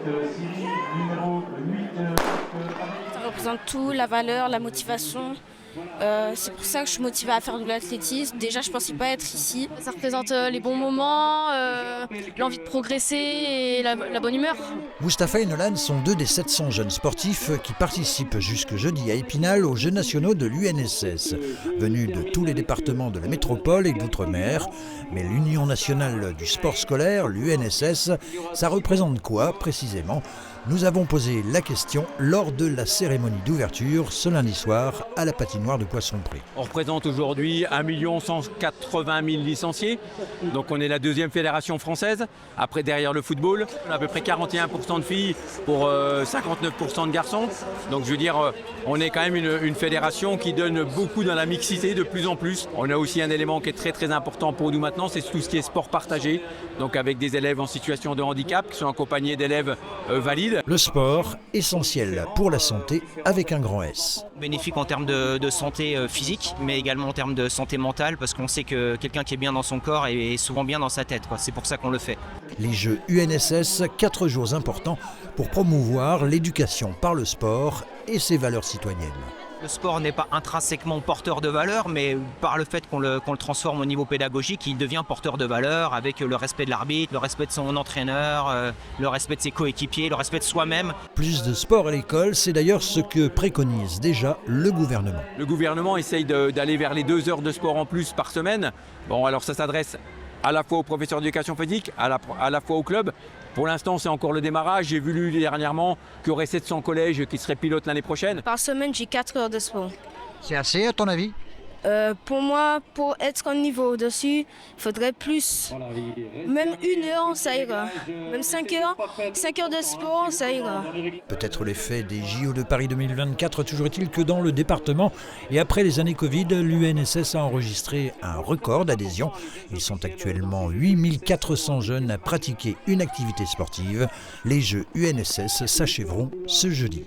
Ça représente tout, la valeur, la motivation. C'est pour ça que je suis motivée à faire de l'athlétisme. Déjà, je ne pensais pas être ici. Ça représente les bons moments, l'envie de progresser et la bonne humeur. Mustapha et Nolan sont deux des 700 jeunes sportifs qui participent jusque jeudi à Épinal aux Jeux nationaux de l'UNSS, venus de tous les départements de la métropole et d'outre-mer. Mais l'Union nationale du sport scolaire, l'UNSS, ça représente quoi précisément ? Nous avons posé la question lors de la cérémonie d'ouverture ce lundi soir à la patinoire de Poissons-Pré. On représente aujourd'hui 1 180 000 licenciés, donc on est la deuxième fédération française. Après, derrière le football, on a à peu près 41% de filles pour 59% de garçons. Donc je veux dire, on est quand même une fédération qui donne beaucoup dans la mixité de plus en plus. On a aussi un élément qui est très très important pour nous maintenant, c'est tout ce qui est sport partagé, donc avec des élèves en situation de handicap qui sont accompagnés d'élèves valides. Le sport, essentiel pour la santé avec un grand S. Bénéfique en termes de santé physique, mais également en termes de santé mentale, parce qu'on sait que quelqu'un qui est bien dans son corps est souvent bien dans sa tête. C'est pour ça qu'on le fait. Les Jeux UNSS, 4 jours importants pour promouvoir l'éducation par le sport et ses valeurs citoyennes. Le sport n'est pas intrinsèquement porteur de valeurs, mais par le fait qu'on le transforme au niveau pédagogique, il devient porteur de valeurs avec le respect de l'arbitre, le respect de son entraîneur, le respect de ses coéquipiers, le respect de soi-même. Plus de sport à l'école, c'est d'ailleurs ce que préconise déjà le gouvernement. Le gouvernement essaye d'aller vers les 2 heures de sport en plus par semaine. Bon, alors ça s'adresse à la fois aux professeurs d'éducation physique, à la fois aux clubs. Pour l'instant, c'est encore le démarrage. J'ai vu dernièrement qu'il y aurait 700 collèges qui seraient pilotes l'année prochaine. Par semaine, j'ai 4 heures de sport. C'est assez à ton avis ? Pour moi, pour être au niveau dessus, il faudrait plus. Même 1 heure, ça ira. Même 5 heures de sport, ça ira. Peut-être l'effet des JO de Paris 2024, toujours est-il que dans le département, et après les années Covid, l'UNSS a enregistré un record d'adhésion. Ils sont actuellement 8400 jeunes à pratiquer une activité sportive. Les Jeux UNSS s'achèveront ce jeudi.